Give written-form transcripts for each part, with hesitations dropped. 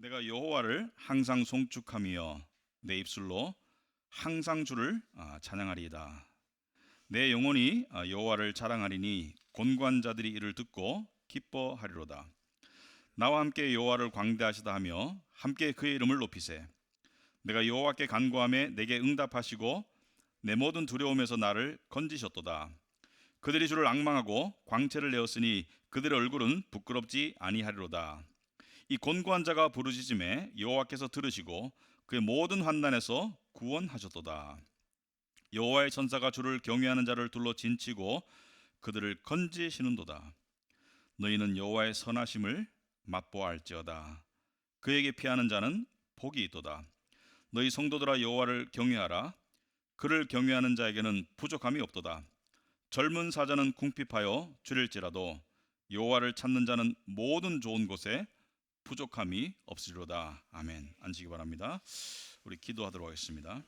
내가 여호와를 항상 송축하며 내 입술로 항상 주를 찬양하리이다. 내 영혼이 여호와를 자랑하리니 곤고한 자들이 이를 듣고 기뻐하리로다. 나와 함께 여호와를 광대하시다 하며 함께 그의 이름을 높이세. 내가 여호와께 간구하매 내게 응답하시고 내 모든 두려움에서 나를 건지셨도다. 그들이 주를 앙망하고 광채를 내었으니 그들의 얼굴은 부끄럽지 아니하리로다. 이 곤고한 자가 부르짖음에 여호와께서 들으시고 그의 모든 환난에서 구원하셨도다. 여호와의 천사가 주를 경외하는 자를 둘러 진치고 그들을 건지시는도다. 너희는 여호와의 선하심을 맛보아할지어다. 그에게 피하는 자는 복이 있도다. 너희 성도들아 여호와를 경외하라. 그를 경외하는 자에게는 부족함이 없도다. 젊은 사자는 궁핍하여 줄일지라도 여호와를 찾는 자는 모든 좋은 곳에 부족함이 없으리로다. 아멘. 앉으시기 바랍니다. 우리 기도하도록 하겠습니다.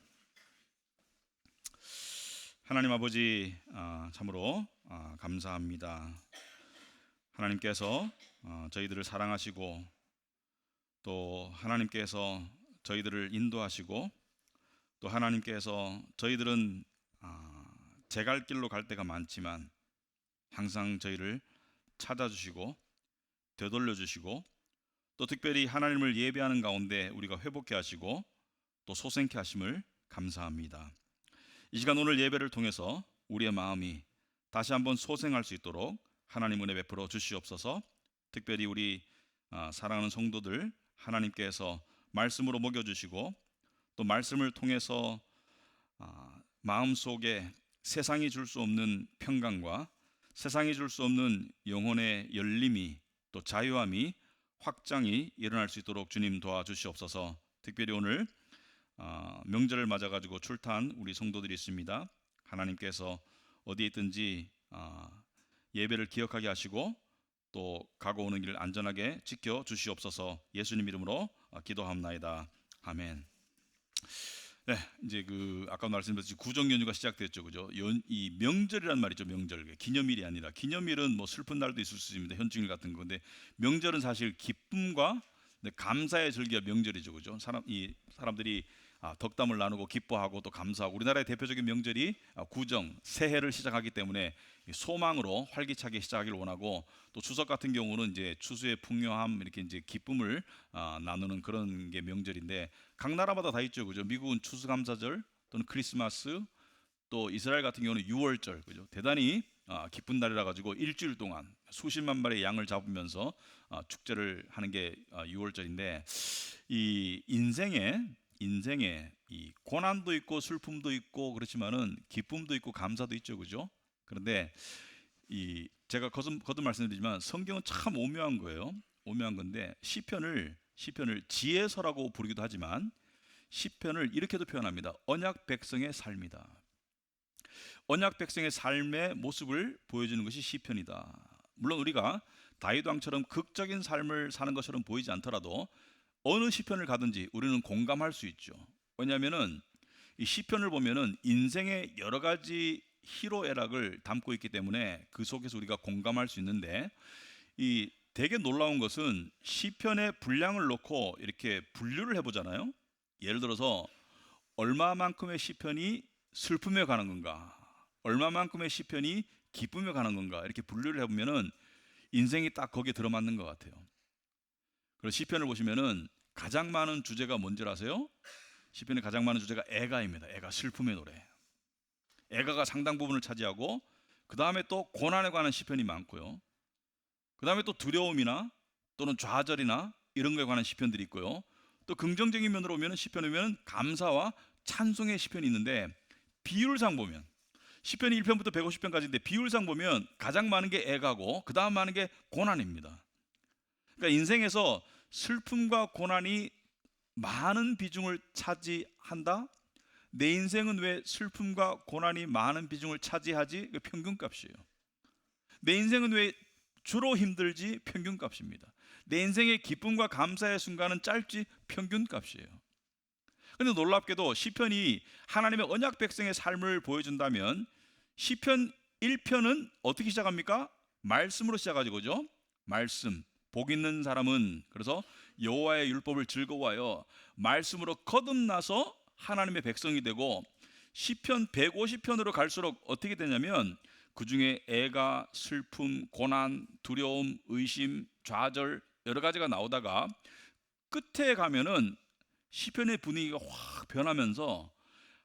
하나님 아버지, 참으로 감사합니다. 하나님께서 저희들을 사랑하시고 또 하나님께서 저희들을 인도하시고 또 하나님께서 저희들은 제 갈 길로 갈 때가 많지만 항상 저희를 찾아주시고 되돌려 주시고 또 특별히 하나님을 예배하는 가운데 우리가 회복케 하시고 또 소생케 하심을 감사합니다. 이 시간 오늘 예배를 통해서 우리의 마음이 다시 한번 소생할 수 있도록 하나님 은혜 베풀어 주시옵소서. 특별히 우리 사랑하는 성도들 하나님께서 말씀으로 먹여주시고 또 말씀을 통해서 마음속에 세상이 줄 수 없는 평강과 세상이 줄 수 없는 영혼의 열림이 또 자유함이 확장이 일어날 수 있도록 주님 도와주시옵소서. 특별히 오늘 명절을 맞아가지고 출타한 우리 성도들이 있습니다. 하나님께서 어디에 있든지 예배를 기억하게 하시고 또 가고 오는 길 안전하게 지켜 주시옵소서. 예수님 이름으로 기도합나이다. 아멘. 네, 이제 아까 말씀드렸듯이 구정 연휴가 시작됐죠, 그죠? 이 명절이란 말이죠, 명절. 기념일이 아니라 기념일은 뭐 슬픈 날도 있을 수 있습니다, 현충일 같은 건데 명절은 사실 기쁨과 감사의 절기가 명절이죠, 그죠? 사람들이 덕담을 나누고 기뻐하고 또 감사하고 우리나라의 대표적인 명절이 구정, 새해를 시작하기 때문에 소망으로 활기차게 시작하기를 원하고 또 추석 같은 경우는 이제 추수의 풍요함 이렇게 이제 기쁨을 나누는 그런 게 명절인데 각 나라마다 다 있죠, 그죠? 미국은 추수감사절 또는 크리스마스 또 이스라엘 같은 경우는 6월절, 그죠? 대단히 기쁜 날이라 가지고 일주일 동안 수십만 마리의 양을 잡으면서 축제를 하는 게 6월절인데 이 인생에 이 고난도 있고 슬픔도 있고 그렇지만은 기쁨도 있고 감사도 있죠, 그죠? 그런데 제가 거듭 말씀드리지만 성경은 참 오묘한 거예요. 오묘한 건데 시편을 지혜서라고 부르기도 하지만 시편을 이렇게도 표현합니다. 언약 백성의 삶이다. 언약 백성의 삶의 모습을 보여주는 것이 시편이다. 물론 우리가 다윗 왕처럼 극적인 삶을 사는 것처럼 보이지 않더라도 어느 시편을 가든지 우리는 공감할 수 있죠. 왜냐하면은 이 시편을 보면은 인생의 여러 가지 희로애락을 담고 있기 때문에 그 속에서 우리가 공감할 수 있는데 이 되게 놀라운 것은 시편의 분량을 놓고 이렇게 분류를 해보잖아요. 예를 들어서 얼마만큼의 시편이 슬픔에 관한 건가, 얼마만큼의 시편이 기쁨에 관한 건가 이렇게 분류를 해보면은 인생이 딱 거기에 들어맞는 것 같아요. 그래서 시편을 보시면은 가장 많은 주제가 뭔지 아세요? 시편의 가장 많은 주제가 애가입니다. 애가, 슬픔의 노래. 애가가 상당 부분을 차지하고 그 다음에 또 고난에 관한 시편이 많고요. 그 다음에 또 두려움이나 또는 좌절이나 이런 거에 관한 시편들이 있고요. 또 긍정적인 면으로 보면 시편에 보면 감사와 찬송의 시편이 있는데 비율상 보면 시편이 1편부터 150편까지인데 비율상 보면 가장 많은 게 애가고 그 다음 많은 게 고난입니다. 그러니까 인생에서 슬픔과 고난이 많은 비중을 차지한다? 내 인생은 왜 슬픔과 고난이 많은 비중을 차지하지? 그 평균값이에요. 내 인생은 왜 주로 힘들지? 평균값입니다. 내 인생의 기쁨과 감사의 순간은 짧지? 평균값이에요. 그런데 놀랍게도 시편이 하나님의 언약 백성의 삶을 보여준다면 시편 1편은 어떻게 시작합니까? 말씀으로 시작하죠, 그죠? 말씀. 복 있는 사람은, 그래서 여호와의 율법을 즐거워하여 말씀으로 거듭나서 하나님의 백성이 되고, 시편 150편으로 갈수록 어떻게 되냐면 그 중에 애가, 슬픔, 고난, 두려움, 의심, 좌절 여러 가지가 나오다가 끝에 가면은 시편의 분위기가 확 변하면서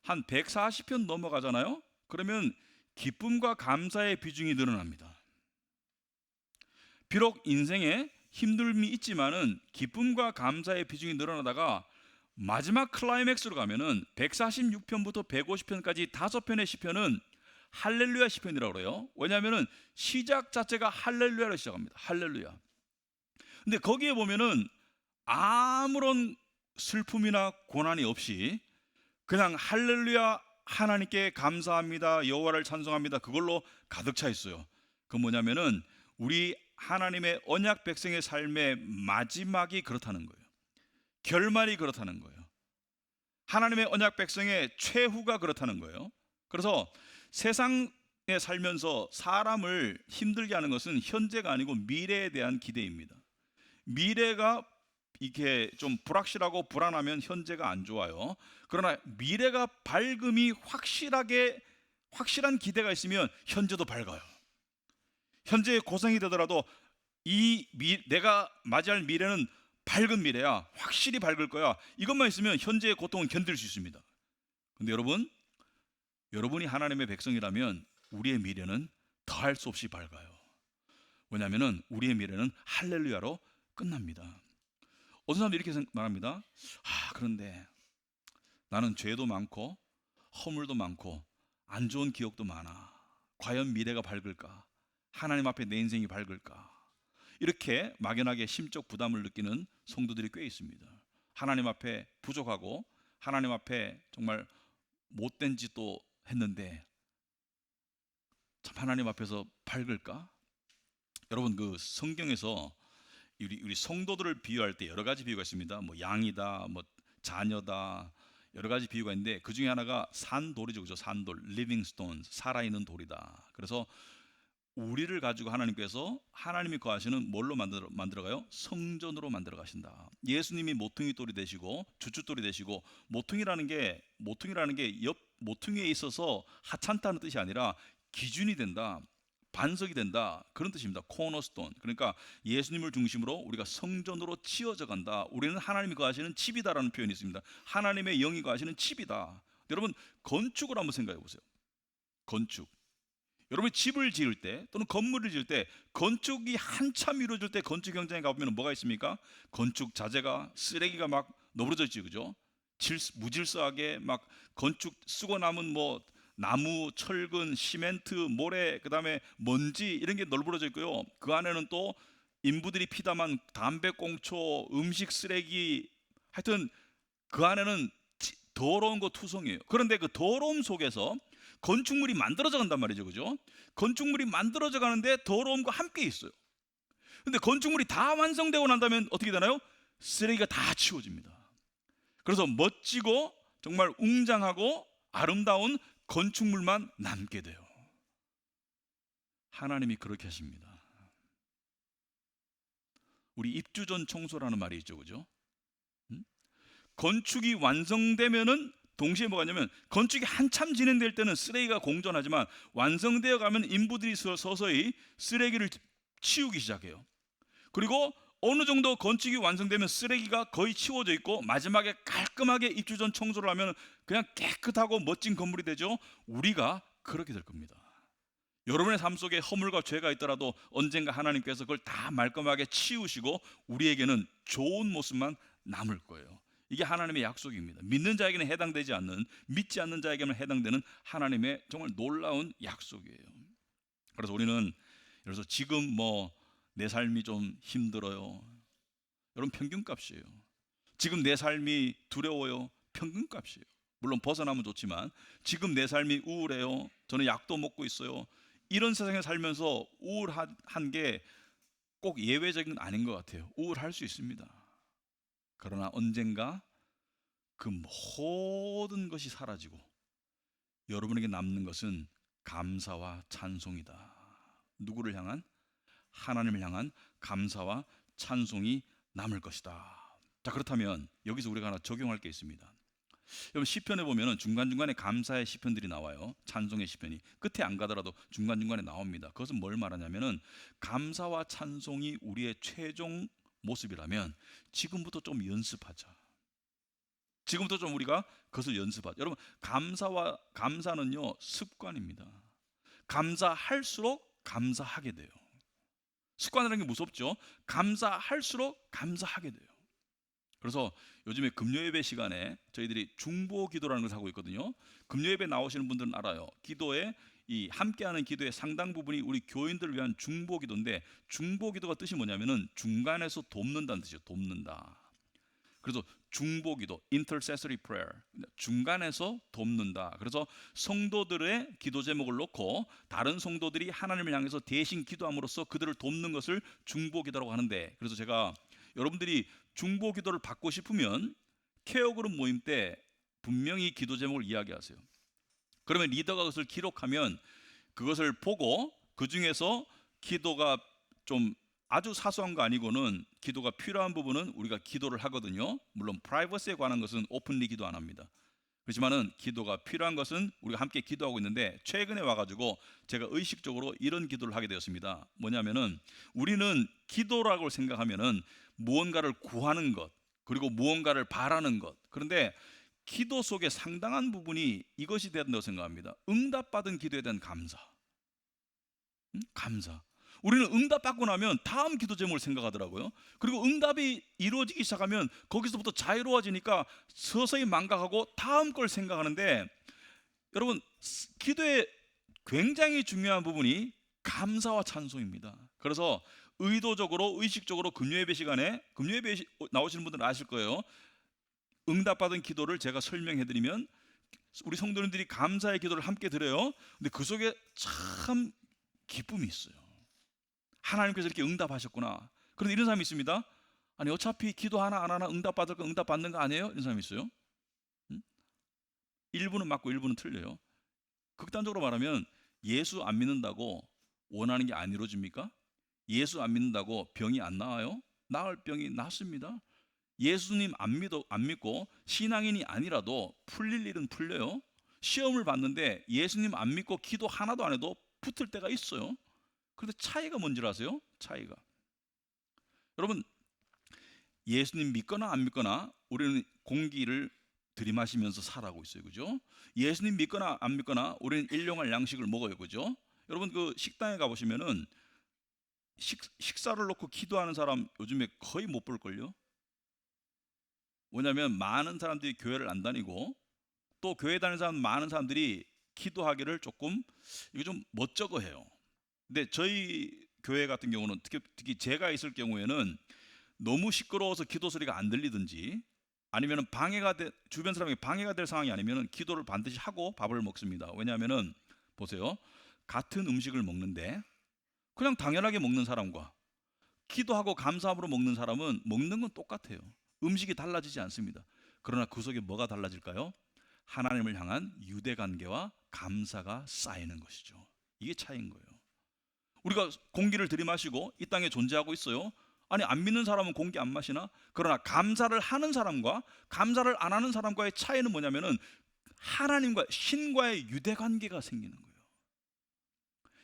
한 140편 넘어가잖아요. 그러면 기쁨과 감사의 비중이 늘어납니다. 비록 인생에 힘듦이 있지만은 기쁨과 감사의 비중이 늘어나다가 마지막 클라이맥스로 가면은 146편부터 150편까지 5편의 시편은 할렐루야 시편이라고 그래요. 왜냐하면은 시작 자체가 할렐루야로 시작합니다. 할렐루야. 근데 거기에 보면은 아무런 슬픔이나 고난이 없이 그냥 할렐루야, 하나님께 감사합니다, 여호와를 찬송합니다, 그걸로 가득 차 있어요. 그 뭐냐면은 우리 하나님의 언약 백성의 삶의 마지막이 그렇다는 거예요. 결말이 그렇다는 거예요. 하나님의 언약 백성의 최후가 그렇다는 거예요. 그래서 세상에 살면서 사람을 힘들게 하는 것은 현재가 아니고 미래에 대한 기대입니다. 미래가 이게 좀 불확실하고 불안하면 현재가 안 좋아요. 그러나 미래가 밝음이 확실한 기대가 있으면 현재도 밝아요. 현재의 고생이 되더라도 내가 맞이할 미래는 밝은 미래야, 확실히 밝을 거야, 이것만 있으면 현재의 고통은 견딜 수 있습니다. 근데 여러분이 하나님의 백성이라면 우리의 미래는 더할 수 없이 밝아요. 왜냐하면 우리의 미래는 할렐루야로 끝납니다. 어떤 사람들이 이렇게 말합니다. 그런데 나는 죄도 많고 허물도 많고 안 좋은 기억도 많아. 과연 미래가 밝을까? 하나님 앞에 내 인생이 밝을까? 이렇게 막연하게 심적 부담을 느끼는 성도들이 꽤 있습니다. 하나님 앞에 부족하고 하나님 앞에 정말 못된 짓도 했는데 참 하나님 앞에서 밝을까? 여러분, 그 성경에서 우리 성도들을 비유할 때 여러 가지 비유가 있습니다. 뭐 양이다, 뭐 자녀다, 여러 가지 비유가 있는데 그 중에 하나가 산돌이죠, 그죠? 산돌, living stones, 살아있는 돌이다. 그래서 우리를 가지고 하나님께서 하나님이 거하시는 뭘로 만들어가요? 성전으로 만들어 가신다. 예수님이 모퉁이 돌이 되시고 주춧돌이 되시고, 모퉁이라는 게 옆 모퉁이에 있어서 하찮다는 뜻이 아니라 기준이 된다, 반석이 된다, 그런 뜻입니다. 코너스톤. 그러니까 예수님을 중심으로 우리가 성전으로 치어져 간다. 우리는 하나님이 거하시는 집이다라는 표현이 있습니다. 하나님의 영이 거하시는 집이다. 여러분, 건축을 한번 생각해 보세요. 건축. 여러분이 집을 지을 때 또는 건물을 지을 때, 건축이 한참 이루어질 때 건축 현장에 가보면 뭐가 있습니까? 건축 자재가, 쓰레기가 막 너부러져 있지, 그죠? 무질서하게 막 건축 쓰고 남은 뭐 나무, 철근, 시멘트, 모래, 그 다음에 먼지, 이런 게 널브러져 있고요. 그 안에는 또 인부들이 피담한 담배꽁초, 음식 쓰레기, 하여튼 그 안에는 더러운 거 투성이에요. 그런데 그 더러움 속에서 건축물이 만들어져 간단 말이죠, 그죠? 건축물이 만들어져 가는데 더러움과 함께 있어요. 근데 건축물이 다 완성되고 난다면 어떻게 되나요? 쓰레기가 다 치워집니다. 그래서 멋지고 정말 웅장하고 아름다운 건축물만 남게 돼요. 하나님이 그렇게 하십니다. 우리 입주 전 청소라는 말이 있죠, 그죠? 건축이 완성되면은 동시에 뭐가 있냐면, 건축이 한참 진행될 때는 쓰레기가 공존하지만 완성되어 가면 인부들이 서서히 쓰레기를 치우기 시작해요. 그리고 어느 정도 건축이 완성되면 쓰레기가 거의 치워져 있고 마지막에 깔끔하게 입주 전 청소를 하면 그냥 깨끗하고 멋진 건물이 되죠. 우리가 그렇게 될 겁니다. 여러분의 삶 속에 허물과 죄가 있더라도 언젠가 하나님께서 그걸 다 말끔하게 치우시고 우리에게는 좋은 모습만 남을 거예요. 이게 하나님의 약속입니다. 믿는 자에게는 해당되지 않는, 믿지 않는 자에게만 해당되는 하나님의 정말 놀라운 약속이에요. 그래서 우리는, 그래서 지금 뭐 내 삶이 좀 힘들어요, 여러분, 평균값이에요. 지금 내 삶이 두려워요, 평균값이에요. 물론 벗어나면 좋지만 지금 내 삶이 우울해요, 저는 약도 먹고 있어요. 이런 세상에 살면서 우울한 게 꼭 예외적인 건 아닌 것 같아요. 우울할 수 있습니다. 그러나 언젠가 그 모든 것이 사라지고 여러분에게 남는 것은 감사와 찬송이다. 누구를 향한? 하나님을 향한 감사와 찬송이 남을 것이다. 자, 그렇다면 여기서 우리가 하나 적용할 게 있습니다. 여러분, 시편에 보면은 중간중간에 감사의 시편들이 나와요. 찬송의 시편이 끝에 안 가더라도 중간중간에 나옵니다. 그것은 뭘 말하냐면은 감사와 찬송이 우리의 최종 모습이라면 지금부터 좀 연습하자. 지금부터 좀 우리가 그것을 연습하자. 여러분, 감사는요 습관입니다. 감사할수록 감사하게 돼요. 습관이라는 게 무섭죠. 감사할수록 감사하게 돼요. 그래서 요즘에 금요예배 시간에 저희들이 중보 기도라는 것을 하고 있거든요. 금요예배 나오시는 분들은 알아요. 기도에 이 함께하는 기도의 상당 부분이 우리 교인들을 위한 중보 기도인데, 중보 기도가 뜻이 뭐냐면은 중간에서 돕는다는 뜻이에요. 돕는다. 그래서 중보 기도, intercessory prayer, 중간에서 돕는다. 그래서 성도들의 기도 제목을 놓고 다른 성도들이 하나님을 향해서 대신 기도함으로써 그들을 돕는 것을 중보 기도라고 하는데, 그래서 제가 여러분들이 중보 기도를 받고 싶으면 케어 그룹 모임 때 분명히 기도 제목을 이야기하세요. 그러면 리더가 그것을 기록하면 그것을 보고 그 중에서 기도가 좀 아주 사소한 거 아니고는 기도가 필요한 부분은 우리가 기도를 하거든요. 물론 프라이버시에 관한 것은 오픈리 기도 안 합니다. 그렇지만은 기도가 필요한 것은 우리가 함께 기도하고 있는데, 최근에 와가지고 제가 의식적으로 이런 기도를 하게 되었습니다. 뭐냐면은 우리는 기도라고 생각하면은 무언가를 구하는 것, 그리고 무언가를 바라는 것. 그런데 기도 속에 상당한 부분이 이것이 된다고 생각합니다. 응답받은 기도에 대한 감사. 감사. 우리는 응답받고 나면 다음 기도 제목을 생각하더라고요. 그리고 응답이 이루어지기 시작하면 거기서부터 자유로워지니까 서서히 망각하고 다음 걸 생각하는데, 여러분, 기도의 굉장히 중요한 부분이 감사와 찬송입니다. 그래서 의도적으로 의식적으로 금요예배 시간에, 금요예배 나오시는 분들은 아실 거예요. 응답받은 기도를 제가 설명해드리면 우리 성도님들이 감사의 기도를 함께 드려요. 근데 그 속에 참 기쁨이 있어요. 하나님께서 이렇게 응답하셨구나. 그런데 이런 사람이 있습니다. 아니, 어차피 기도 하나 안 하나 응답받을 거 응답받는 거 아니에요? 이런 사람이 있어요. 일부는 맞고 일부는 틀려요. 극단적으로 말하면 예수 안 믿는다고 원하는 게 안 이루어집니까? 예수 안 믿는다고 병이 안 나아요? 나을 병이 낫습니다. 예수님 안 믿고 신앙인이 아니라도 풀릴 일은 풀려요. 시험을 봤는데 예수님 안 믿고 기도 하나도 안 해도 붙을 때가 있어요. 그런데 차이가 뭔지 아세요? 차이가, 여러분, 예수님 믿거나 안 믿거나 우리는 공기를 들이마시면서 살아가고 있어요. 그죠? 예수님 믿거나 안 믿거나 우리는 일용할 양식을 먹어요. 그죠? 여러분, 그 식당에 가보시면은 식사를 놓고 기도하는 사람 요즘에 거의 못 볼걸요? 뭐냐면 많은 사람들이 교회를 안 다니고, 또 교회 다니는 사람 많은 사람들이 기도하기를 조금 이거 좀 멋쩍어 해요. 근데 저희 교회 같은 경우는 특히 제가 있을 경우에는 너무 시끄러워서 기도 소리가 안 들리든지, 아니면 주변 사람에게 방해가 될 상황이 아니면 기도를 반드시 하고 밥을 먹습니다. 왜냐하면은 보세요, 같은 음식을 먹는데 그냥 당연하게 먹는 사람과 기도하고 감사함으로 먹는 사람은 먹는 건 똑같아요. 음식이 달라지지 않습니다. 그러나 그 속에 뭐가 달라질까요? 하나님을 향한 유대관계와 감사가 쌓이는 것이죠. 이게 차이인 거예요. 우리가 공기를 들이마시고 이 땅에 존재하고 있어요. 아니, 안 믿는 사람은 공기 안 마시나? 그러나 감사를 하는 사람과 감사를 안 하는 사람과의 차이는 뭐냐면은 하나님과 신과의 유대관계가 생기는 거예요.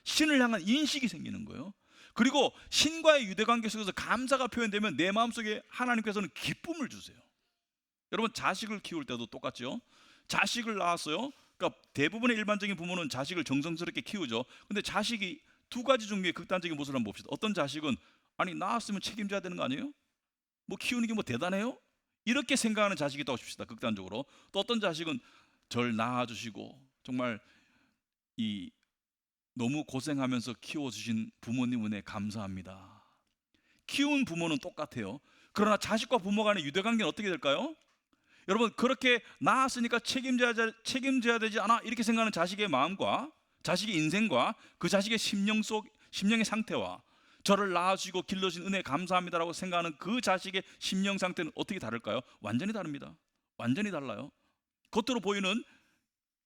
신을 향한 인식이 생기는 거예요. 그리고 신과의 유대관계 속에서 감사가 표현되면 내 마음속에 하나님께서는 기쁨을 주세요. 여러분, 자식을 키울 때도 똑같죠. 자식을 낳았어요. 그러니까 대부분의 일반적인 부모는 자식을 정성스럽게 키우죠. 근데 자식이 두 가지 종류의 극단적인 모습을 한번 봅시다. 어떤 자식은 아니, 낳았으면 책임져야 되는 거 아니에요? 뭐 키우는 게 뭐 대단해요? 이렇게 생각하는 자식이 있다고 칩시다. 극단적으로. 또 어떤 자식은 절 낳아주시고 정말 너무 고생하면서 키워주신 부모님 은혜 감사합니다. 키운 부모는 똑같아요. 그러나 자식과 부모 간의 유대관계는 어떻게 될까요? 여러분, 그렇게 낳았으니까 책임져야 되지 않아? 이렇게 생각하는 자식의 마음과 자식의 인생과 그 자식의 심령의 상태와 저를 낳아주시고 길러주신 은혜 감사합니다라고 생각하는 그 자식의 심령 상태는 어떻게 다를까요? 완전히 다릅니다. 완전히 달라요. 겉으로 보이는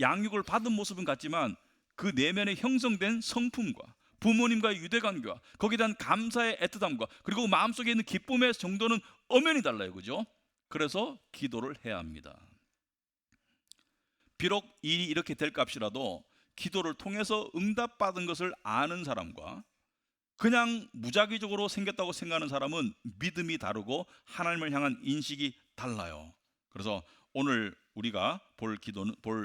양육을 받은 모습은 같지만 그 내면에 형성된 성품과 부모님과의 유대관계와 거기에 대한 감사의 애틋함과 그리고 마음속에 있는 기쁨의 정도는 엄연히 달라요. 그죠? 그래서 기도를 해야 합니다. 비록 일이 이렇게 될 값이라도 기도를 통해서 응답받은 것을 아는 사람과 그냥 무작위적으로 생겼다고 생각하는 사람은 믿음이 다르고 하나님을 향한 인식이 달라요. 그래서 오늘 우리가 볼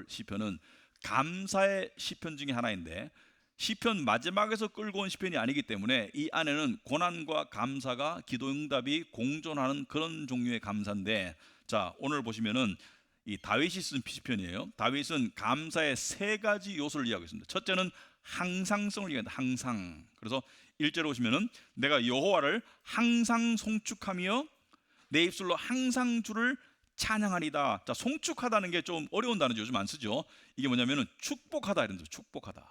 시편은 감사의 시편 중에 하나인데, 시편 마지막에서 끌고 온 시편이 아니기 때문에 이 안에는 고난과 감사가 기도 응답이 공존하는 그런 종류의 감사인데, 자, 오늘 보시면은 이 다윗이 쓴 시편이에요. 다윗은 감사의 세 가지 요소를 이야기하고 있습니다. 첫째는 항상성을 이야기합니다. 항상. 그래서 1절에 보시면은 내가 여호와를 항상 송축하며 내 입술로 항상 주를 찬양하리다. 자, 송축하다는 게 좀 어려운 단어죠. 요즘 안 쓰죠. 이게 뭐냐면은 축복하다 이런 뜻. 축복하다.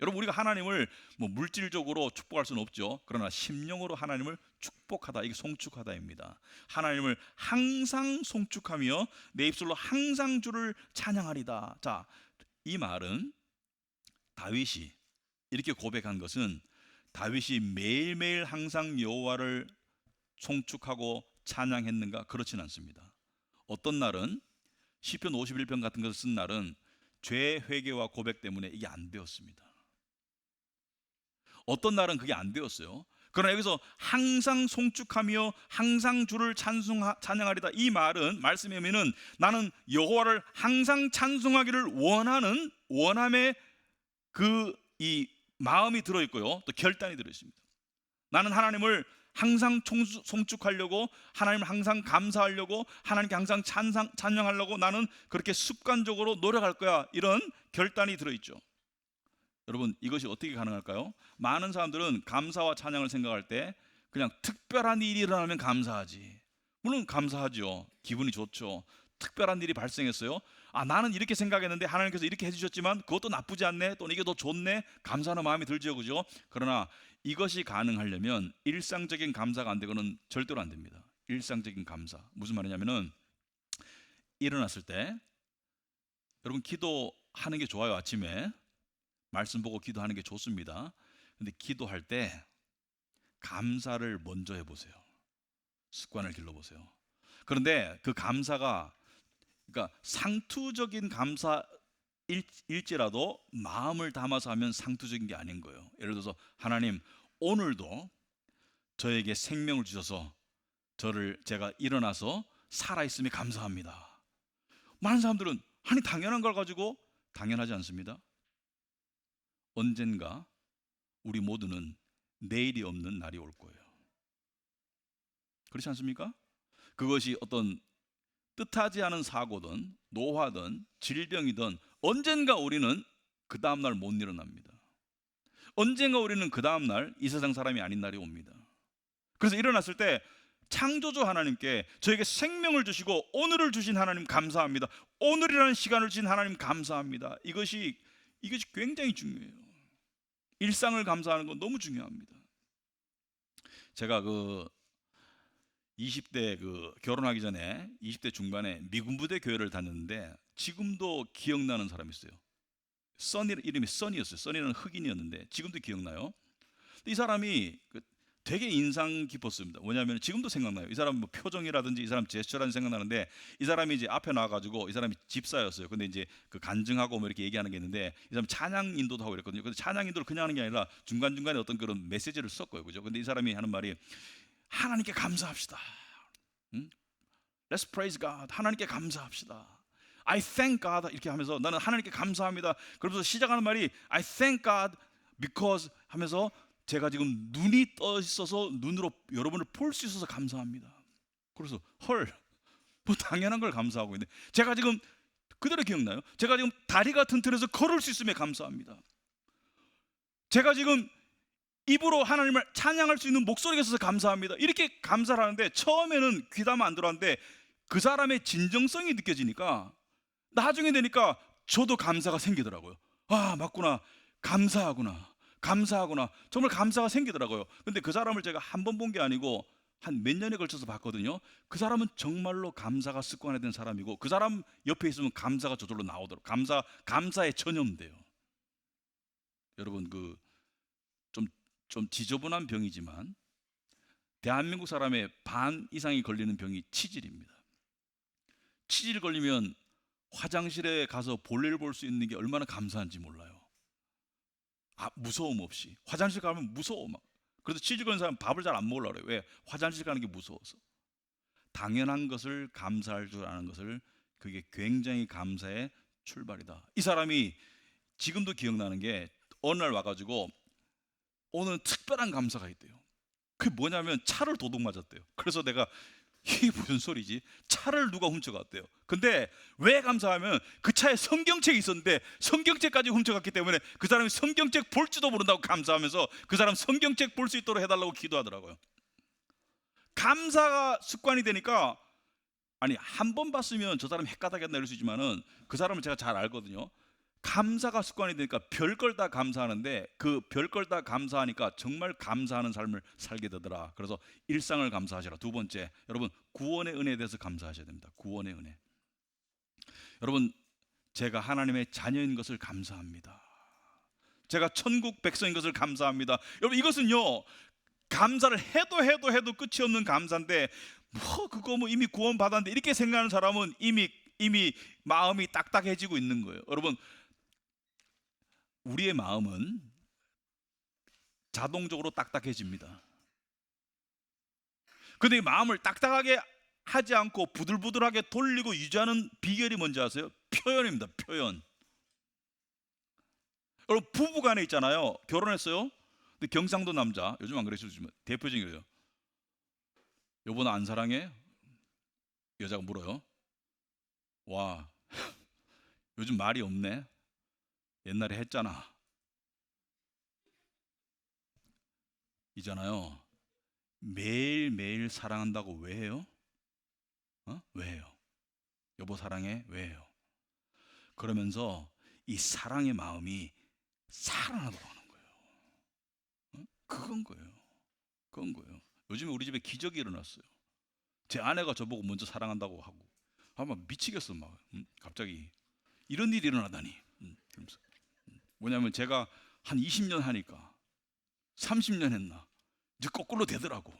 여러분, 우리가 하나님을 뭐 물질적으로 축복할 수는 없죠. 그러나 심령으로 하나님을 축복하다, 이게 송축하다입니다. 하나님을 항상 송축하며 내 입술로 항상 주를 찬양하리다. 자, 이 말은 다윗이 이렇게 고백한 것은 다윗이 매일매일 항상 여호와를 송축하고 찬양했는가? 그렇진 않습니다. 어떤 날은 시편 51편 같은 것을 쓴 날은 죄 회개와 고백 때문에 이게 안 되었습니다. 어떤 날은 그게 안 되었어요. 그러나 여기서 항상 송축하며 항상 주를 찬양하리다, 이 말은 말씀에 보면은 나는 여호와를 항상 찬송하기를 원하는 원함의 이 마음이 들어있고요, 또 결단이 들어있습니다. 나는 하나님을 항상 송축하려고, 하나님을 항상 감사하려고, 하나님께 항상 찬양하려고 나는 그렇게 습관적으로 노력할 거야, 이런 결단이 들어있죠. 여러분, 이것이 어떻게 가능할까요? 많은 사람들은 감사와 찬양을 생각할 때 그냥 특별한 일이 일어나면 감사하지. 물론 감사하죠. 기분이 좋죠. 특별한 일이 발생했어요. 아, 나는 이렇게 생각했는데 하나님께서 이렇게 해주셨지만 그것도 나쁘지 않네, 또는 이게 더 좋네, 감사하는 마음이 들죠, 그죠? 그러나 이것이 가능하려면 일상적인 감사가 안 되고는 절대로 안 됩니다. 일상적인 감사, 무슨 말이냐면은 일어났을 때 여러분 기도하는 게 좋아요. 아침에 말씀 보고 기도하는 게 좋습니다. 근데 기도할 때 감사를 먼저 해보세요. 습관을 길러보세요. 그런데 그 감사가, 그러니까 상투적인 감사일지라도 마음을 담아서 하면 상투적인 게 아닌 거예요. 예를 들어서 하나님, 오늘도 저에게 생명을 주셔서 제가 일어나서 살아있음에 감사합니다. 많은 사람들은 아니 당연한 걸 가지고, 당연하지 않습니다. 언젠가 우리 모두는 내일이 없는 날이 올 거예요. 그렇지 않습니까? 그것이 어떤 뜻하지 않은 사고든 노화든 질병이든 언젠가 우리는 그 다음날 못 일어납니다. 언젠가 우리는 그 다음날 이 세상 사람이 아닌 날이 옵니다. 그래서 일어났을 때 창조주 하나님께 저에게 생명을 주시고 오늘을 주신 하나님 감사합니다. 오늘이라는 시간을 주신 하나님 감사합니다. 이것이 굉장히 중요해요. 일상을 감사하는 건 너무 중요합니다. 제가 20대 결혼하기 전에 20대 중반에 미군 부대 교회를 다녔는데 지금도 기억나는 사람이 있어요. 이름이 써니였어요. 써니는 흑인이었는데 지금도 기억나요. 이 사람이 되게 인상 깊었습니다. 뭐냐면 지금도 생각나요. 이 사람 뭐 표정이라든지 이 사람 제스처라든지 생각나는데, 이 사람이 이제 앞에 나와가지고, 이 사람이 집사였어요. 근데 이제 간증하고 뭐 이렇게 얘기하는 게 있는데, 이 사람 찬양 인도도 하고 이랬거든요. 근데 찬양 인도를 그냥 하는 게 아니라 중간 중간에 어떤 그런 메시지를 썼고요, 그죠? 근데 이 사람이 하는 말이 하나님께 감사합시다. Let's praise God. 하나님께 감사합시다. I thank God. 이렇게 하면서 나는 하나님께 감사합니다. 그러면서 시작하는 말이 I thank God because 하면서 제가 지금 눈이 떠 있어서 눈으로 여러분을 볼 수 있어서 감사합니다. 그래서 뭐 당연한 걸 감사하고 있는데, 제가 지금 그대로 기억나요? 제가 지금 다리가 튼튼해서 걸을 수 있음에 감사합니다. 제가 지금 입으로 하나님을 찬양할 수 있는 목소리가 있어서 감사합니다. 이렇게 감사를 하는데 처음에는 귀담아 안 들어왔는데 그 사람의 진정성이 느껴지니까 나중에 되니까 저도 감사가 생기더라고요. 아, 맞구나. 감사하구나. 정말 감사가 생기더라고요. 근데 그 사람을 제가 한 번 본 게 아니고 한 몇 년에 걸쳐서 봤거든요. 그 사람은 정말로 감사가 습관화된 사람이고, 그 사람 옆에 있으면 감사가 저절로 나오더라고요. 감사에 전염돼요. 여러분, 좀 지저분한 병이지만 대한민국 사람의 반 이상이 걸리는 병이 치질입니다. 치질 걸리면 화장실에 가서 볼일 볼 수 있는 게 얼마나 감사한지 몰라요. 무서움 없이. 화장실 가면 무서워 막. 그래서 치질 걸린 사람 밥을 잘 안 먹으려고 그래요. 왜? 화장실 가는 게 무서워서. 당연한 것을 감사할 줄 아는 것을, 그게 굉장히 감사의 출발이다. 이 사람이 지금도 기억나는 게 어느 날 와가지고 오늘 특별한 감사가 있대요. 그게 뭐냐면 차를 도둑 맞았대요. 그래서 내가 이게 무슨 소리지? 차를 누가 훔쳐갔대요. 근데 왜 감사하면 그 차에 성경책이 있었는데 성경책까지 훔쳐갔기 때문에 그 사람이 성경책 볼 줄도 모른다고 감사하면서 그 사람 성경책 볼 수 있도록 해달라고 기도하더라고요. 감사가 습관이 되니까, 아니 한 번 봤으면 저 사람 헷가닥했나 이럴 수 있지만은 그 사람을 제가 잘 알거든요. 감사가 습관이 되니까 별걸 다 감사하는데, 그 별걸 다 감사하니까 정말 감사하는 삶을 살게 되더라. 그래서 일상을 감사하시라. 두 번째, 여러분 구원의 은혜에 대해서 감사하셔야 됩니다. 구원의 은혜. 여러분, 제가 하나님의 자녀인 것을 감사합니다. 제가 천국 백성인 것을 감사합니다. 여러분, 이것은요 감사를 해도 끝이 없는 감사인데, 그거 이미 구원 받았는데 이렇게 생각하는 사람은 이미 마음이 딱딱해지고 있는 거예요. 여러분, 우리의 마음은 자동적으로 딱딱해집니다. 근데 이 마음을 딱딱하게 하지 않고 부들부들하게 돌리고 유지하는 비결이 뭔지 아세요? 표현입니다. 표현. 여러분, 부부간에 있잖아요. 결혼했어요. 근데 경상도 남자, 요즘 안 그러시지만 대표적이에요. 여보 나 안 사랑해? 여자가 물어요. 와, 요즘 말이 없네. 옛날에 했잖아. 이잖아요. 매일매일 사랑한다고 왜 해요? 왜 해요? 여보 사랑해? 왜 해요? 그러면서 이 사랑의 마음이 살아나도록 하는 거예요. 그건 거예요. 요즘에 우리 집에 기적이 일어났어요. 제 아내가 저보고 먼저 사랑한다고 하고, 막 미치겠어 막. 갑자기 이런 일이 일어나다니. 그러면서. 뭐냐면 제가 한 20년 하니까 30년 했나 이제 거꾸로 되더라고.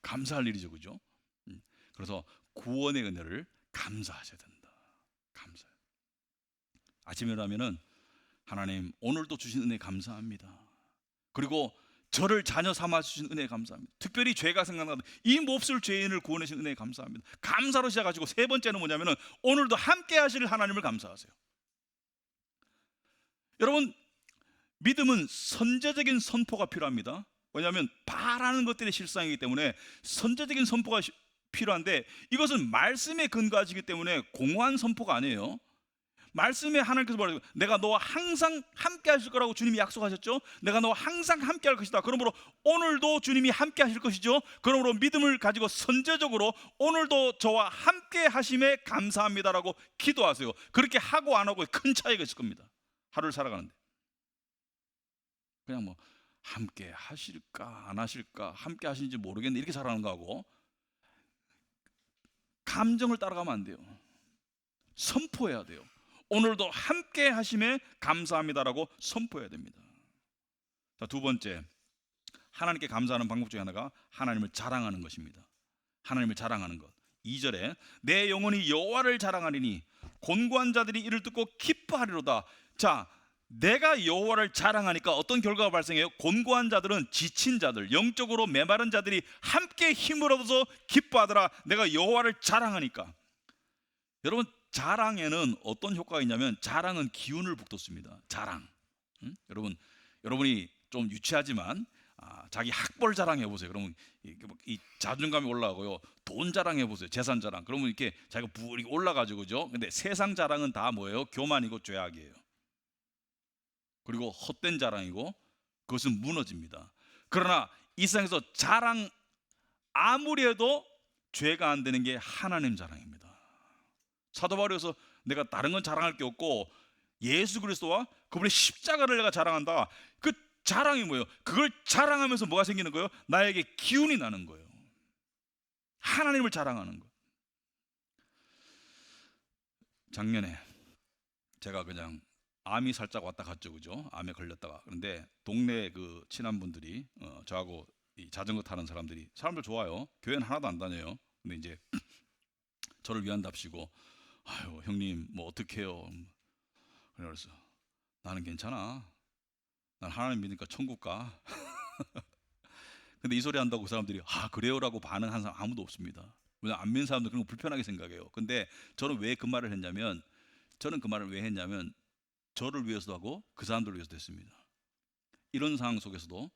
감사할 일이죠, 그죠? 그래서 구원의 은혜를 감사하셔야 된다. 감사. 아침에 일어나면은 하나님 오늘도 주신 은혜 감사합니다. 그리고 저를 자녀 삼아 주신 은혜 감사합니다. 특별히 죄가 생각나도 이 몹쓸 죄인을 구원해 주신 은혜 감사합니다. 감사로 시작하시고, 세 번째는 뭐냐면은 오늘도 함께 하실 하나님을 감사하세요. 여러분, 믿음은 선제적인 선포가 필요합니다. 왜냐하면 바라는 것들이 실상이기 때문에 선제적인 선포가 필요한데, 이것은 말씀에 근거하시기 때문에 공허한 선포가 아니에요. 말씀에 하나님께서 말하죠. 내가 너와 항상 함께 하실 거라고 주님이 약속하셨죠. 내가 너와 항상 함께 할 것이다. 그러므로 오늘도 주님이 함께 하실 것이죠. 그러므로 믿음을 가지고 선제적으로 오늘도 저와 함께 하심에 감사합니다라고 기도하세요. 그렇게 하고 안 하고 큰 차이가 있을 겁니다. 하루를 살아가는데 그냥 함께 하실까 안 하실까, 함께 하시는지 모르겠네 이렇게 살아가는 거하고, 감정을 따라가면 안 돼요. 선포해야 돼요. 오늘도 함께 하심에 감사합니다라고 선포해야 됩니다. 자, 두 번째, 하나님께 감사하는 방법 중에 하나가 하나님을 자랑하는 것입니다. 하나님을 자랑하는 것. 2절에 내 영혼이 여호와를 자랑하리니 곤고한 자들이 이를 듣고 기뻐하리로다. 자, 내가 여호와를 자랑하니까 어떤 결과가 발생해요? 곤고한 자들은, 지친 자들, 영적으로 메마른 자들이 함께 힘을 얻어서 기뻐하더라. 내가 여호와를 자랑하니까. 여러분, 자랑에는 어떤 효과가 있냐면, 자랑은 기운을 북돋습니다. 자랑. 여러분이 좀 유치하지만 자기 학벌 자랑해 보세요. 그러면 이 자존감이 올라가고요. 돈 자랑해 보세요. 재산 자랑. 그러면 이렇게 자기가 불이 올라가지고, 그죠? 근데 세상 자랑은 다 뭐예요? 교만이고 죄악이에요. 그리고 헛된 자랑이고 그것은 무너집니다. 그러나 이 세상에서 자랑 아무리 해도 죄가 안 되는 게 하나님 자랑입니다. 사도 바울에서 내가 다른 건 자랑할 게 없고 예수 그리스도와 그분의 십자가를 내가 자랑한다. 그 자랑이 뭐예요? 그걸 자랑하면서 뭐가 생기는 거예요? 나에게 기운이 나는 거예요. 하나님을 자랑하는 거. 작년에 제가 그냥 암이 살짝 왔다 갔죠, 그죠? 암에 걸렸다가. 그런데 동네 그 친한 분들이 저하고 이 자전거 타는 사람들 좋아요. 교회는 하나도 안 다녀요. 근데 이제 저를 위한답시고 아유 형님 뭐 어떡해요. 그래서 나는 괜찮아. 난 하나님 믿으니까 천국 가. 근데 이 소리 한다고 그 사람들이 아 그래요라고 반응하는 사람 아무도 없습니다. 왜냐면 안 믿는 사람들 그런 거 불편하게 생각해요. 근데 저는 왜 그 말을 했냐면 저는 그 말을 왜 했냐면 저를 위해서도 하고 그 사람들을 위해서도 했습니다. 이런 상황 속에서도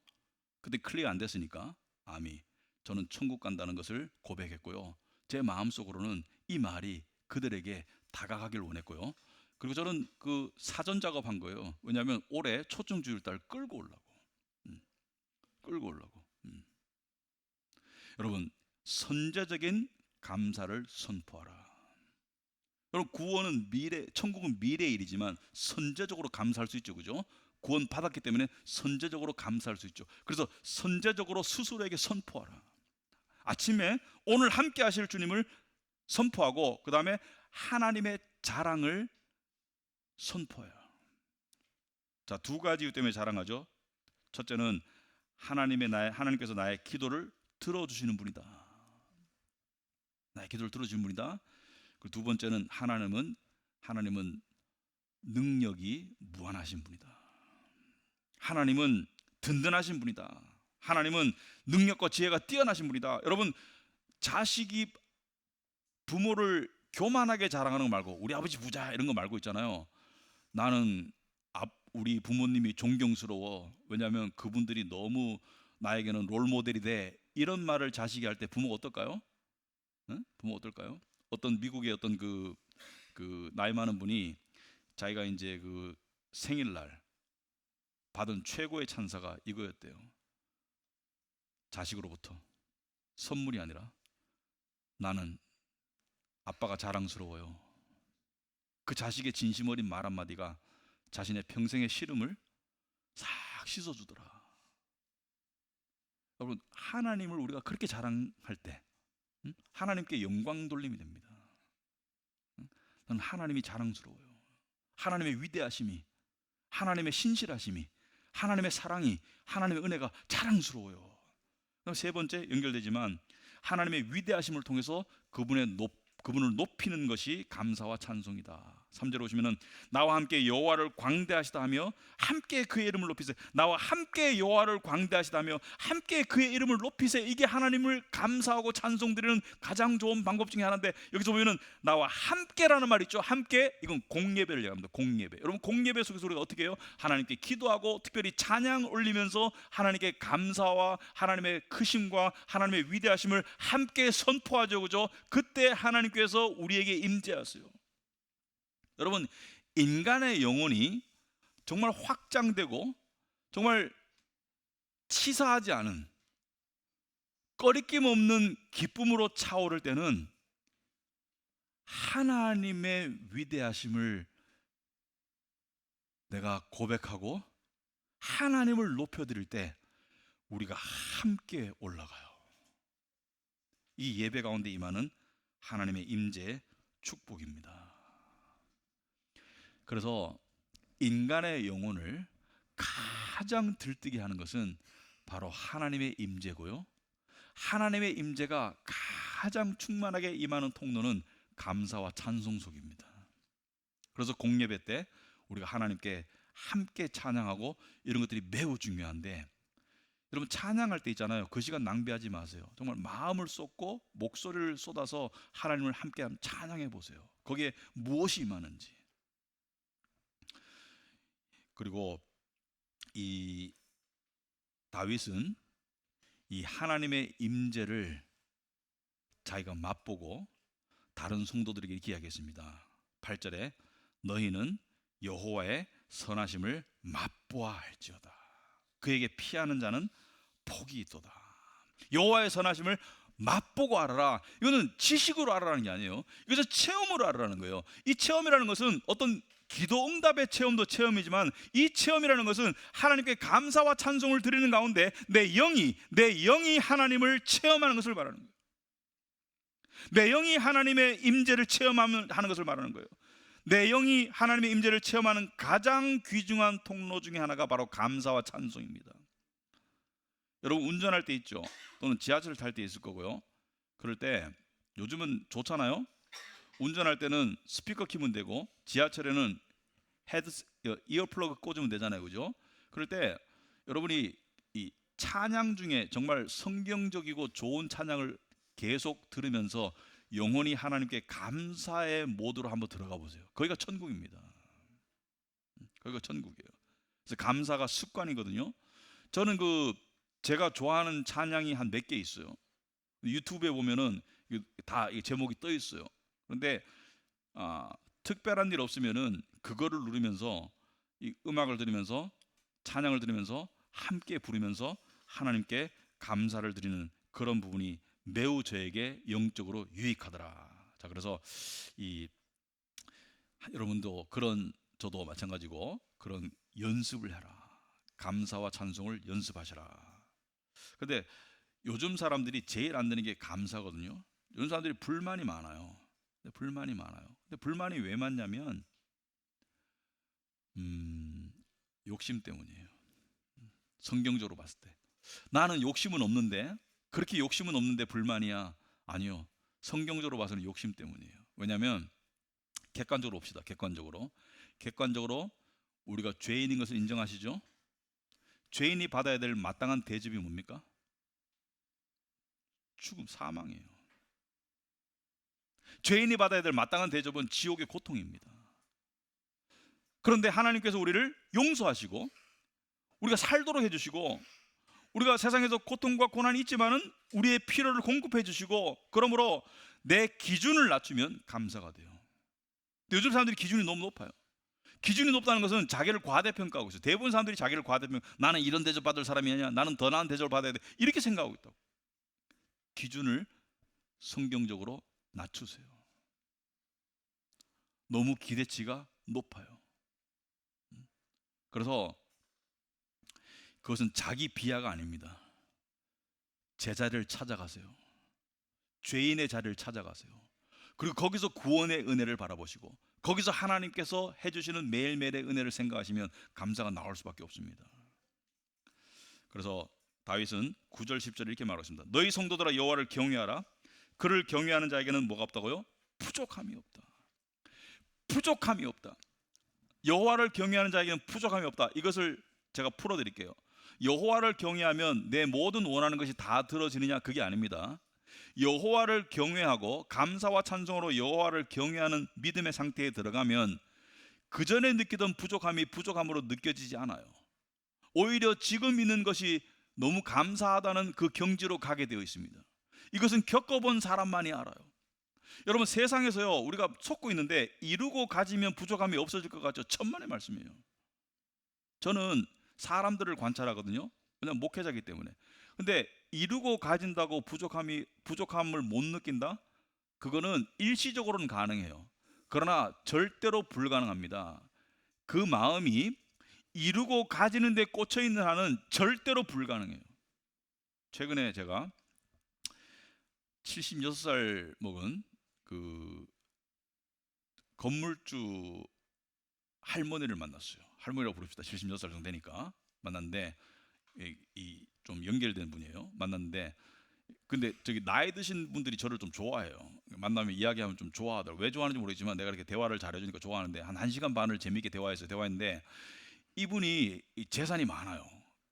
그때 클리어 안 됐으니까 아미 저는 천국 간다는 것을 고백했고요. 제 마음속으로는 이 말이 그들에게 다가가길 원했고요. 그리고 저는 그 사전 작업한 거예요. 왜냐하면 올해 초청 주일달 끌고 오려고. 음, 끌고 오려고. 여러분 선제적인 감사를 선포하라. 여러분 구원은 미래, 천국은 미래의 일이지만 선제적으로 감사할 수 있죠, 그죠? 구원 받았기 때문에 선제적으로 감사할 수 있죠. 그래서 선제적으로 스스로에게 선포하라. 아침에 오늘 함께 하실 주님을 선포하고 그 다음에 하나님의 자랑을 선포해요. 자, 두 가지 이유 때문에 자랑하죠. 첫째는 하나님께서 나의 기도를 들어주시는 분이다. 나의 기도를 들어주시는 분이다. 그리고 두 번째는 하나님은 능력이 무한하신 분이다. 하나님은 든든하신 분이다. 하나님은 능력과 지혜가 뛰어나신 분이다. 여러분 자식이 부모를 교만하게 자랑하는 거 말고 우리 아버지 부자 이런 거 말고 있잖아요. 나는 우리 부모님이 존경스러워. 왜냐하면 그분들이 너무 나에게는 롤모델이 돼. 이런 말을 자식이 할 때 부모가 어떨까요? 응? 부모 어떨까요? 어떤 미국의 어떤 그 나이 많은 분이 자기가 이제 그 생일날 받은 최고의 찬사가 이거였대요. 자식으로부터 선물이 아니라 나는 아빠가 자랑스러워요. 그 자식의 진심 어린 말 한마디가 자신의 평생의 시름을 싹 씻어주더라. 여러분 하나님을 우리가 그렇게 자랑할 때 하나님께 영광 돌림이 됩니다. 저는 하나님이 자랑스러워요. 하나님의 위대하심이, 하나님의 신실하심이, 하나님의 사랑이, 하나님의 은혜가 자랑스러워요. 그럼 세 번째 연결되지만 하나님의 위대하심을 통해서 그분을 높이는 것이 감사와 찬송이다. 3절 오시면은 나와 함께 여호와를 광대하시다 하며 함께 그의 이름을 높이세. 나와 함께 여호와를 광대하시다 하며 함께 그의 이름을 높이세. 이게 하나님을 감사하고 찬송드리는 가장 좋은 방법 중에 하나인데 여기서 보면은 나와 함께라는 말 있죠. 함께 이건 공예배를 얘기합니다. 공예배. 여러분 공예배 속에서 우리가 어떻게 해요? 하나님께 기도하고 특별히 찬양 올리면서 하나님께 감사와 하나님의 크심과 하나님의 위대하심을 함께 선포하죠. 그죠? 그때 하나님께서 우리에게 임재하세요. 여러분 인간의 영혼이 정말 확장되고 정말 치사하지 않은 꺼리낌 없는 기쁨으로 차오를 때는 하나님의 위대하심을 내가 고백하고 하나님을 높여드릴 때 우리가 함께 올라가요. 이 예배 가운데 임하는 하나님의 임재의 축복입니다. 그래서 인간의 영혼을 가장 들뜨게 하는 것은 바로 하나님의 임재고요. 하나님의 임재가 가장 충만하게 임하는 통로는 감사와 찬송 속입니다. 그래서 공예배 때 우리가 하나님께 함께 찬양하고 이런 것들이 매우 중요한데 여러분 찬양할 때 있잖아요. 그 시간 낭비하지 마세요. 정말 마음을 쏟고 목소리를 쏟아서 하나님을 함께 찬양해 보세요. 거기에 무엇이 임하는지. 그리고 이 다윗은 이 하나님의 임재를 자기가 맛보고 다른 성도들에게 이렇게 이야기했습니다. 8절에 너희는 여호와의 선하심을 맛보아 알지어다. 그에게 피하는 자는 복이 있도다. 여호와의 선하심을 맛보고 알아라. 이거는 지식으로 알아라는 게 아니에요. 이것은 체험으로 알아라는 거예요. 이 체험이라는 것은 어떤 기도 응답의 체험도 체험이지만 이 체험이라는 것은 하나님께 감사와 찬송을 드리는 가운데 내 영이 하나님을 체험하는 것을 말하는 거예요. 내 영이 하나님의 임재를 체험하는 것을 말하는 거예요. 내 영이 하나님의 임재를 체험하는 가장 귀중한 통로 중에 하나가 바로 감사와 찬송입니다. 여러분 운전할 때 있죠. 또는 지하철을 탈 때 있을 거고요. 그럴 때 요즘은 좋잖아요. 운전할 때는 스피커 키면 되고 지하철에는 이어플러그 꽂으면 되잖아요, 그죠? 그럴 때 여러분이 이 찬양 중에 정말 성경적이고 좋은 찬양을 계속 들으면서 영혼이 하나님께 감사의 모드로 한번 들어가 보세요. 거기가 천국입니다. 거기가 천국이에요. 그래서 감사가 습관이거든요. 저는 제가 좋아하는 찬양이 한 몇 개 있어요. 유튜브에 보면은 다 제목이 떠 있어요. 그런데 특별한 일 없으면은 그거를 누르면서 이 음악을 들으면서 찬양을 들으면서 함께 부르면서 하나님께 감사를 드리는 그런 부분이 매우 저에게 영적으로 유익하더라. 자, 그래서 여러분도 저도 마찬가지고 그런 연습을 해라. 감사와 찬송을 연습하셔라. 근데 요즘 사람들이 제일 안 되는 게 감사거든요. 요즘 사람들이 불만이 많아요. 근데 불만이 왜 많냐면 욕심 때문이에요. 성경적으로 봤을 때 나는 욕심은 없는데, 그렇게 욕심은 없는데 불만이야. 아니요. 성경적으로 봐서는 욕심 때문이에요. 왜냐하면 객관적으로 봅시다. 객관적으로 우리가 죄인인 것을 인정하시죠? 죄인이 받아야 될 마땅한 대접이 뭡니까? 죽음, 사망이에요. 죄인이 받아야 될 마땅한 대접은 지옥의 고통입니다. 그런데 하나님께서 우리를 용서하시고 우리가 살도록 해주시고 우리가 세상에서 고통과 고난이 있지만은 우리의 필요를 공급해 주시고, 그러므로 내 기준을 낮추면 감사가 돼요. 근데 요즘 사람들이 기준이 너무 높아요. 기준이 높다는 것은 자기를 과대평가하고 있어요. 대부분 사람들이 자기를 나는 이런 대접 받을 사람이 아니야, 나는 더 나은 대접을 받아야 돼, 이렇게 생각하고 있다고. 기준을 성경적으로 낮추세요. 너무 기대치가 높아요. 그래서 그것은 자기 비하가 아닙니다. 제자리를 찾아가세요. 죄인의 자리를 찾아가세요. 그리고 거기서 구원의 은혜를 바라보시고 거기서 하나님께서 해주시는 매일매일의 은혜를 생각하시면 감사가 나올 수밖에 없습니다. 그래서 다윗은 9절 10절 이렇게 말했습니다. 너희 성도들아 여호와를 경외하라. 그를 경외하는 자에게는 뭐가 없다고요? 부족함이 없다. 부족함이 없다. 여호와를 경외하는 자에게는 부족함이 없다. 이것을 제가 풀어드릴게요. 여호와를 경외하면 내 모든 원하는 것이 다 들어지느냐? 그게 아닙니다. 여호와를 경외하고 감사와 찬송으로 여호와를 경외하는 믿음의 상태에 들어가면 그 전에 느끼던 부족함이 부족함으로 느껴지지 않아요. 오히려 지금 있는 것이 너무 감사하다는 그 경지로 가게 되어 있습니다. 이것은 겪어본 사람만이 알아요. 여러분, 세상에서요 우리가 속고 있는데 이루고 가지면 부족함이 없어질 것 같죠? 천만의 말씀이에요. 저는 사람들을 관찰하거든요. 그냥 목회자이기 때문에. 근데 이루고 가진다고 부족함을 못 느낀다? 그거는 일시적으로는 가능해요. 그러나 절대로 불가능합니다. 그 마음이 이루고 가지는 데 꽂혀 있는 한은 절대로 불가능해요. 최근에 제가 76살 먹은 그 건물주 할머니를 만났어요. 할머니라고 부릅시다. 76살 정도 되니까 만났는데 좀 연결된 분이에요. 만났는데 근데 저기 나이 드신 분들이 저를 좀 좋아해요. 만나면 이야기하면 좀 좋아하더라고요. 왜 좋아하는지 모르겠지만 내가 이렇게 대화를 잘해주니까 좋아하는데 한 1시간 반을 재미있게 대화했는데 이분이 재산이 많아요.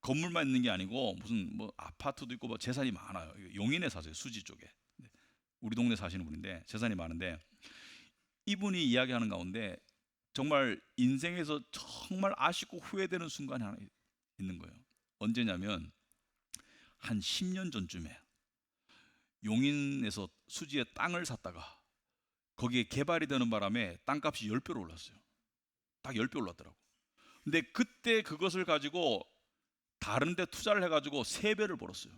건물만 있는 게 아니고 무슨 뭐 아파트도 있고 뭐 재산이 많아요. 용인에 사세요. 수지 쪽에. 우리 동네 사시는 분인데 재산이 많은데 이분이 이야기하는 가운데 정말 인생에서 정말 아쉽고 후회되는 순간이 하나 있는 거예요. 언제냐면 한 10년 전쯤에 용인에서 수지에 땅을 샀다가 거기에 개발이 되는 바람에 땅값이 10배로 올랐어요. 딱 10배 올랐더라고. 근데 그때 그것을 가지고 다른 데 투자를 해가지고 3배를 벌었어요.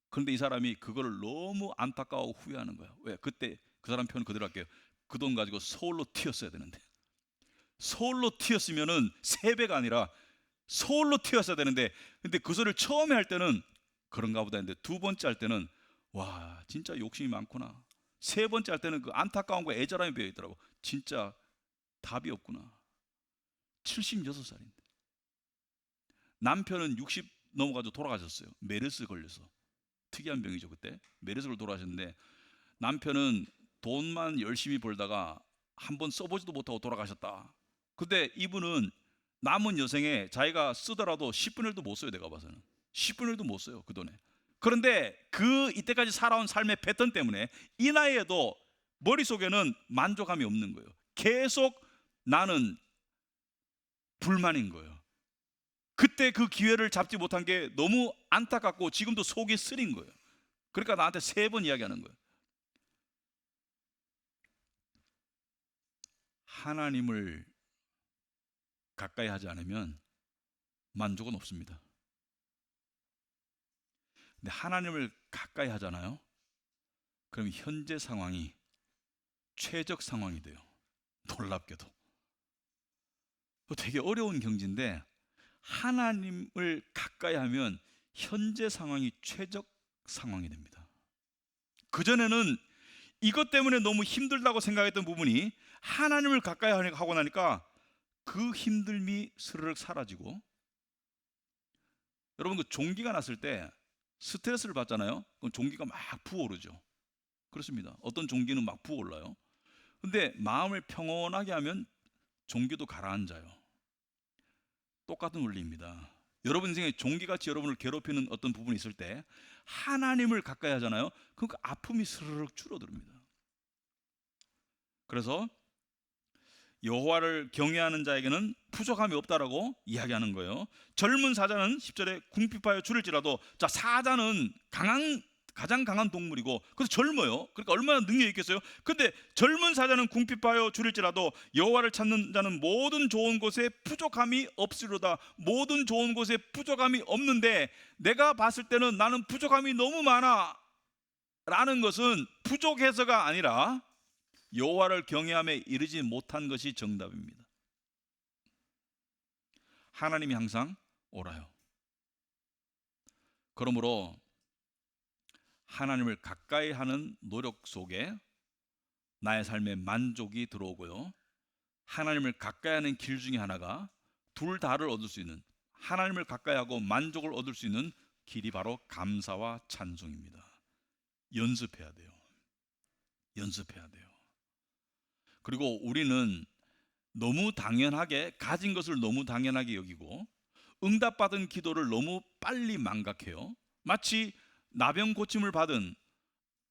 그런데 이 사람이 그거를 너무 안타까워하고 후회하는 거야. 왜? 그때 그 사람 표현 그대로 할게요. 그 돈 가지고 서울로 튀었어야 되는데, 서울로 튀었으면은 3배가 아니라 서울로 튀었어야 되는데, 근데 그 소리를 처음에 할 때는 그런가 보다 했는데 두 번째 할 때는 와 진짜 욕심이 많구나, 세 번째 할 때는 그 안타까움과 애절함이 배어 있더라고. 진짜 답이 없구나. 76살인데 남편은 60 넘어가지고 돌아가셨어요. 메르스 걸려서. 특이한 병이죠. 그때 메르스로 돌아가셨는데 남편은 돈만 열심히 벌다가 한 번 써보지도 못하고 돌아가셨다. 근데 이분은 남은 여생에 자기가 쓰더라도 10분의 1도 못 써요. 내가 봐서는 10분의 1도 못 써요, 그 돈에. 그런데 그 이때까지 살아온 삶의 패턴 때문에 이 나이에도 머릿속에는 만족감이 없는 거예요. 계속 나는 불만인 거예요. 그때 그 기회를 잡지 못한 게 너무 안타깝고 지금도 속이 쓰린 거예요. 그러니까 나한테 3번 이야기하는 거예요. 하나님을 가까이 하지 않으면 만족은 없습니다. 근데 하나님을 가까이 하잖아요. 그럼 현재 상황이 최적 상황이 돼요. 놀랍게도. 되게 어려운 경지인데 하나님을 가까이 하면 현재 상황이 최적 상황이 됩니다. 그전에는 이것 때문에 너무 힘들다고 생각했던 부분이 하나님을 가까이 하고 나니까 그 힘듦이 스르륵 사라지고, 여러분 그 종기가 났을 때 스트레스를 받잖아요. 그럼 종기가 막 부어오르죠. 그렇습니다. 어떤 종기는 막 부어올라요. 근데 마음을 평온하게 하면 종기도 가라앉아요. 똑같은 원리입니다. 여러분 인생에 종기같이 여러분을 괴롭히는 어떤 부분이 있을 때 하나님을 가까이 하잖아요. 그러니까 아픔이 스르륵 줄어듭니다. 그래서 여호와를 경외하는 자에게는 부족함이 없다라고 이야기하는 거예요. 젊은 사자는 10절에 궁핍하여 줄일지라도, 자, 사자는 가장 강한 동물이고 그래서 젊어요. 그러니까 얼마나 능력이 있겠어요. 근데 젊은 사자는 궁핍하여 줄일지라도 여호와를 찾는 자는 모든 좋은 곳에 부족함이 없으리로다. 모든 좋은 곳에 부족함이 없는데 내가 봤을 때는 나는 부족함이 너무 많아 라는 것은 부족해서가 아니라 여호와를 경외함에 이르지 못한 것이 정답입니다. 하나님이 항상 옳아요. 그러므로 하나님을 가까이 하는 노력 속에 나의 삶에 만족이 들어오고요, 하나님을 가까이 하는 길 중에 하나가 둘 다를 얻을 수 있는, 하나님을 가까이 하고 만족을 얻을 수 있는 길이 바로 감사와 찬송입니다. 연습해야 돼요. 연습해야 돼요. 그리고 우리는 너무 당연하게 가진 것을 너무 당연하게 여기고 응답받은 기도를 너무 빨리 망각해요. 마치 나병 고침을 받은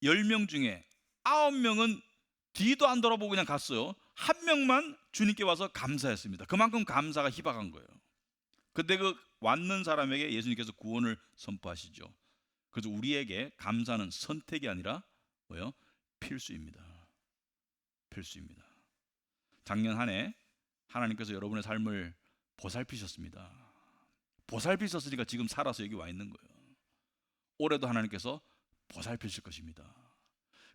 10명 중에 9명은 뒤도 안 돌아보고 그냥 갔어요. 1명만 주님께 와서 감사했습니다. 그만큼 감사가 희박한 거예요. 근데 그 왔는 사람에게 예수님께서 구원을 선포하시죠. 그래서 우리에게 감사는 선택이 아니라 뭐예요? 필수입니다. 필수입니다. 작년 한 해 하나님께서 여러분의 삶을 보살피셨습니다. 보살피셨으니까 지금 살아서 여기 와 있는 거예요. 올해도 하나님께서 보살피실 것입니다.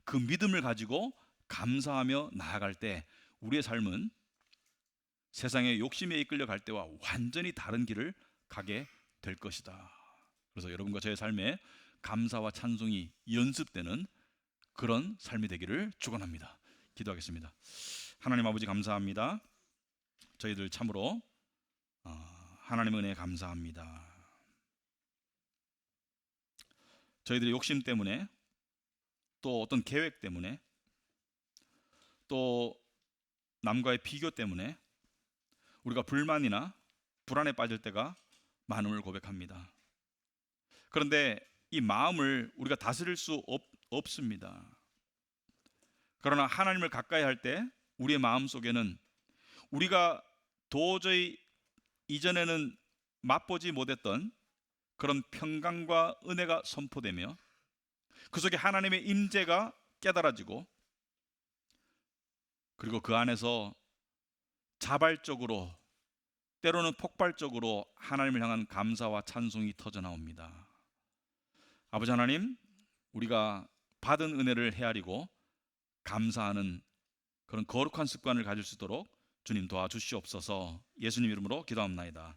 그 믿음을 가지고 감사하며 나아갈 때 우리의 삶은 세상의 욕심에 이끌려 갈 때와 완전히 다른 길을 가게 될 것이다. 그래서 여러분과 저의 삶에 감사와 찬송이 연습되는 그런 삶이 되기를 축원합니다. 기도하겠습니다. 하나님 아버지 감사합니다. 저희들 참으로 하나님의 은혜에 감사합니다. 저희들의 욕심 때문에, 또 어떤 계획 때문에, 또 남과의 비교 때문에 우리가 불만이나 불안에 빠질 때가 많음을 고백합니다. 그런데 이 마음을 우리가 다스릴 수 없습니다. 그러나 하나님을 가까이 할 때 우리의 마음 속에는 우리가 도저히 이전에는 맛보지 못했던 그런 평강과 은혜가 선포되며 그 속에 하나님의 임재가 깨달아지고, 그리고 그 안에서 자발적으로, 때로는 폭발적으로 하나님을 향한 감사와 찬송이 터져 나옵니다. 아버지 하나님, 우리가 받은 은혜를 헤아리고 감사하는 그런 거룩한 습관을 가질 수 있도록 주님 도와주시옵소서. 예수님 이름으로 기도합나이다.